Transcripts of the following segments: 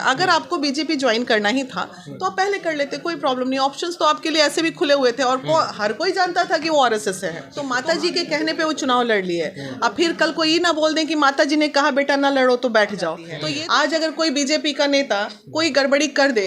अगर आपको BJP join करना ही था तो आप पहले कर लेते, कोई प्रॉब्लम नहीं। ऑप्शंस तो आपके लिए ऐसे भी खुले हुए थे और हर कोई जानता था कि वो आरएसएस से है। तो माता जी के कहने पे वो चुनाव लड़ लिए। अब फिर कल को ये ना बोल दें कि माता जी ने कहा बेटा ना लड़ो तो बैठ जाओ। तो ये आज अगर कोई बीजेपी का नेता कोई गड़बड़ी कर दे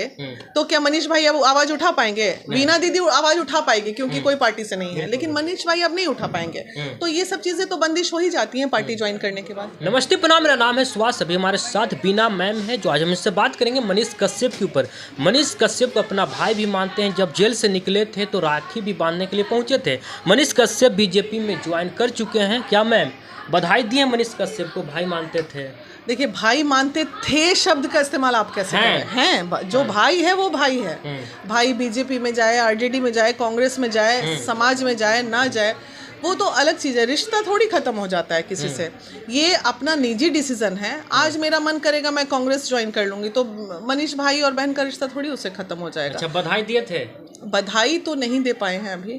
तो क्या मनीष भाई अब आवाज उठा पाएंगे? वीणा दीदी आवाज उठा पाएगी क्योंकि कोई पार्टी से नहीं है, लेकिन मनीष भाई अब नहीं उठा पाएंगे। तो ये सब चीजें तो बंदिश हो ही जाती हैं पार्टी ज्वाइन करने के बाद। नमस्ते प्रणाम, मेरा नाम है सुभाष। अभी हमारे साथ बीना मैम है जो आज हम इससे बात करेंगे मनीष कश्यप के ऊपर। मनीष कश्यप को अपना भाई भी मानते हैं। जब जेल से निकले थे तो राखी भी बांधने के लिए पहुंचे थे। मनीष कश्यप बीजेपी में ज्वाइन कर चुके हैं। क्या मैम बधाई दिए मनीष कश्यप को? भाई मानते थे। देखिए, भाई मानते थे शब्द का इस्तेमाल आप कैसे कर रहे हैं? जो भाई है वो भाई है। भाई बीजेपी में जाए, आरजेडी में जाए, कांग्रेस में जाए, समाज में जाए, ना जाए, वो तो अलग चीज़ है। रिश्ता थोड़ी खत्म हो जाता है किसी से। ये अपना निजी डिसीजन है। आज मेरा मन करेगा मैं कांग्रेस ज्वाइन कर लूंगी तो मनीष भाई और बहन का रिश्ता थोड़ी उससे खत्म हो जाएगा। अच्छा, बधाई दिए थे? बधाई तो नहीं दे पाए हैं अभी।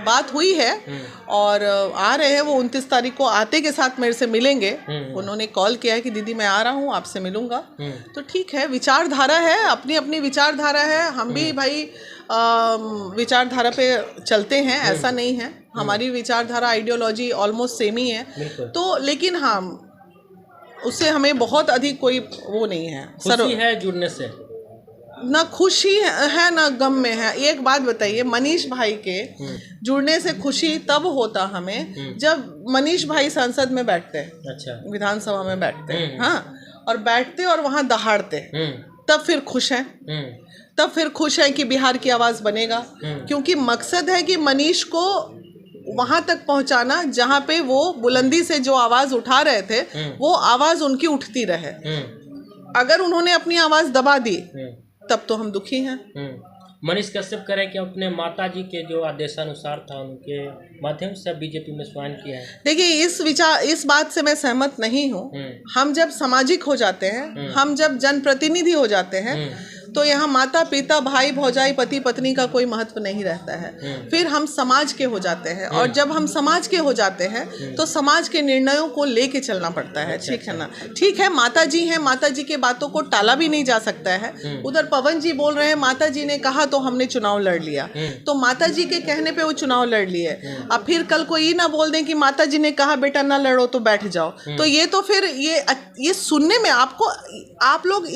बात हुई है और आ रहे हैं वो 29 तारीख को। आते के साथ मेरे से मिलेंगे। उन्होंने कॉल किया है कि दीदी मैं आ रहा हूँ, आपसे मिलूंगा। तो ठीक है, विचारधारा है, अपनी अपनी विचारधारा है। हम भी भाई विचारधारा पे चलते हैं, ऐसा नहीं है। हमारी विचारधारा आइडियोलॉजी ऑलमोस्ट सेम ही है। तो लेकिन हाँ, उससे हमें बहुत अधिक कोई वो नहीं है। खुशी है जुड़ने से? ना खुशी है ना गम में है। एक बात बताइए, मनीष भाई के जुड़ने से खुशी तब होता हमें जब मनीष भाई संसद में बैठते हैं। अच्छा। विधानसभा में बैठते हैं, हाँ, और बैठते और वहाँ दहाड़ते, तब फिर खुश हैं। तब फिर खुश है कि बिहार की आवाज़ बनेगा, क्योंकि मकसद है कि मनीष को वहां तक पहुंचाना जहां पे वो बुलंदी से जो आवाज़ उठा रहे थे वो आवाज़ उनकी उठती रहे। अगर उन्होंने अपनी आवाज़ दबा दी तब तो हम दुखी हैं। मनीष कश्यप करें कि अपने माता जी के जो आदेशानुसार था उनके माध्यम से बीजेपी में ज्वाइन किया है। देखिए, इस बात से मैं सहमत नहीं हूँ। हम जब सामाजिक हो जाते हैं, हम जब जनप्रतिनिधि हो जाते हैं तो यहाँ माता पिता भाई भौजाई पति पत्नी का कोई महत्व नहीं रहता है। फिर हम समाज के हो जाते हैं और जब हम समाज के हो जाते हैं तो समाज के निर्णयों को लेके चलना पड़ता है। ठीक है ना? ठीक है, माता जी हैं, माता जी के बातों को टाला भी नहीं जा सकता है। उधर पवन जी बोल रहे हैं माता जी ने कहा तो हमने चुनाव लड़ लिया, तो माता जी के कहने पे वो चुनाव लड़ लिए। अब फिर कल को ये ना बोल दें कि माता जी ने कहा बेटा ना लड़ो तो बैठ जाओ। तो ये तो फिर ये सुनने में आपको, आप लोग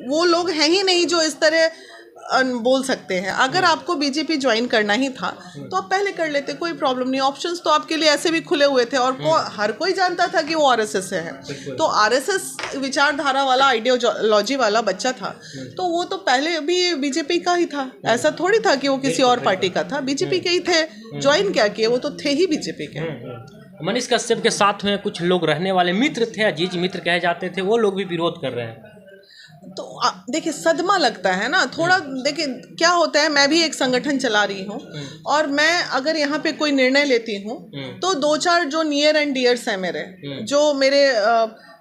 वो लोग हैं ही नहीं जो इस तरह बोल सकते हैं। अगर आपको बीजेपी ज्वाइन करना ही था तो आप पहले कर लेते, कोई प्रॉब्लम नहीं। ऑप्शंस तो आपके लिए ऐसे भी खुले हुए थे और हर कोई जानता था कि वो आरएसएस से है। तो आरएसएस विचारधारा वाला, आइडियोलॉजी वाला बच्चा था तो वो तो पहले भी बीजेपी का ही था। ऐसा थोड़ी था कि वो किसी और पार्टी का था। बीजेपी के ही थे, ज्वाइन क्या किए, वो तो थे ही बीजेपी के। मनीष कश्यप के साथ में कुछ लोग रहने वाले मित्र थे, अजीज मित्र कहे जाते थे, वो लोग भी विरोध कर रहे हैं। तो देखिए, सदमा लगता है ना थोड़ा। देखिए क्या होता है, मैं भी एक संगठन चला रही हूँ और मैं अगर यहाँ पे कोई निर्णय लेती हूँ तो 2-4 जो नियर एंड डियर्स हैं मेरे, जो मेरे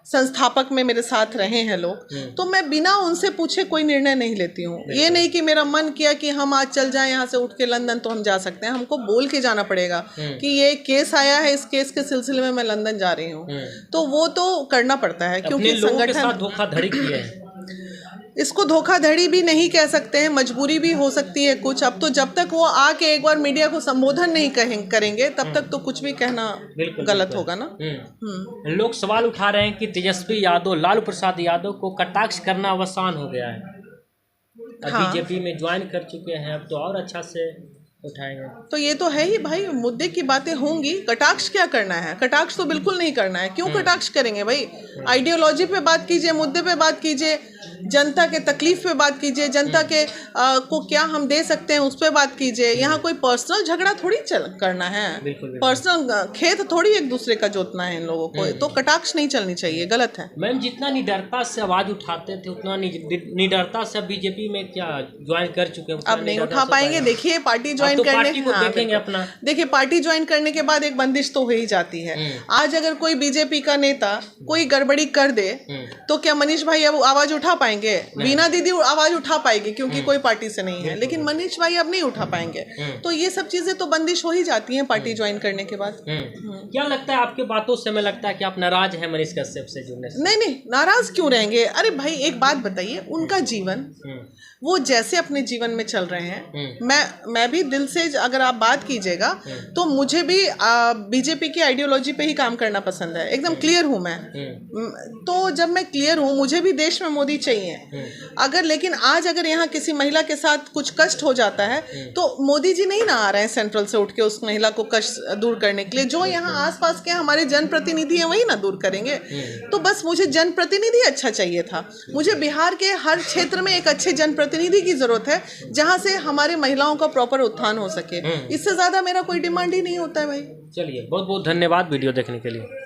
संस्थापक में मेरे साथ रहे हैं लोग, तो मैं बिना उनसे पूछे कोई निर्णय नहीं लेती हूँ। ये नहीं कि मेरा मन किया कि हम आज चल जाएं यहाँ से उठ के लंदन तो हम जा सकते हैं। हमको बोल के जाना पड़ेगा कि ये केस आया है, इस केस के सिलसिले में मैं लंदन जा रही हूँ। तो वो तो करना पड़ता है क्योंकि संगठन धोखाधड़ी की है। इसको धोखाधड़ी भी नहीं कह सकते हैं, मजबूरी भी हो सकती है कुछ। अब तो जब तक वो आके एक बार मीडिया को संबोधन नहीं करेंगे तब तक तो कुछ भी कहना गलत होगा ना। लोग सवाल उठा रहे हैं कि तेजस्वी यादव, लालू प्रसाद यादव को कटाक्ष करना आसान हो गया है। बीजेपी में ज्वाइन कर चुके हैं, अब तो और अच्छा से उठाएंगे। तो ये तो है ही भाई, मुद्दे की बातें होंगी। कटाक्ष क्या करना है? कटाक्ष तो बिल्कुल नहीं करना है। क्यों कटाक्ष करेंगे भाई? आइडियोलॉजी पे बात कीजिए, मुद्दे पे बात कीजिए, जनता के तकलीफ पे बात कीजिए, जनता के को क्या हम दे सकते हैं उस पर बात कीजिए। यहाँ कोई पर्सनल झगड़ा थोड़ी करना है। पर्सनल खेत थोड़ी एक दूसरे का जोतना है इन लोगों को। तो कटाक्ष नहीं चलनी चाहिए, गलत है। मैम, जितना निडरता से आवाज उठाते थे उतना निडरता से बीजेपी में क्या ज्वाइन कर चुके हैं? अब नहीं उठा पाएंगे। देखिए, पार्टी ज्वाइन ज्वाइन तो करने, पार्टी को हाँ, देखेंगे अपना। देखिए पार्टी ज्वाइन करने के बाद एक बंदिश तो हो ही जाती है। आज अगर कोई बीजेपी का नेता कोई गड़बड़ी कर दे तो क्या मनीष भाई अब आवाज उठा पाएंगे? बीना दीदी आवाज उठा पाएगी क्योंकि कोई पार्टी से नहीं है, लेकिन मनीष भाई अब नहीं उठा पाएंगे। तो ये सब चीजें तो बंदिश हो ही जाती हैं पार्टी ज्वाइन करने के बाद। क्या लगता है आपके बातों से? हमें लगता है कि आप नाराज हैं मनीष कश्यप से जुड़ने से। नहीं, नाराज क्यों रहेंगे? अरे भाई एक बात बताइए, उनका जीवन वो जैसे अपने जीवन में चल रहे हैं, मैं भी दिल से अगर आप बात कीजिएगा तो मुझे भी बीजेपी की आइडियोलॉजी पे ही काम करना पसंद है, एकदम क्लियर हूँ मैं। तो जब मैं क्लियर हूँ, मुझे भी देश में मोदी चाहिए। अगर लेकिन आज अगर यहाँ किसी महिला के साथ कुछ कष्ट हो जाता है तो मोदी जी नहीं ना आ रहे हैं सेंट्रल से उठ के उस महिला को कष्ट दूर करने के लिए। जो यहाँ आसपास के हमारे जनप्रतिनिधि हैं वही ना दूर करेंगे। तो बस मुझे जनप्रतिनिधि अच्छा चाहिए था। मुझे बिहार के हर क्षेत्र में एक अच्छे जनप्रतिनिधि की जरूरत है जहाँ से हमारे महिलाओं का प्रॉपर उत्थान हो सके। इससे ज्यादा मेरा कोई डिमांड ही नहीं होता है भाई। चलिए, बहुत बहुत धन्यवाद वीडियो देखने के लिए।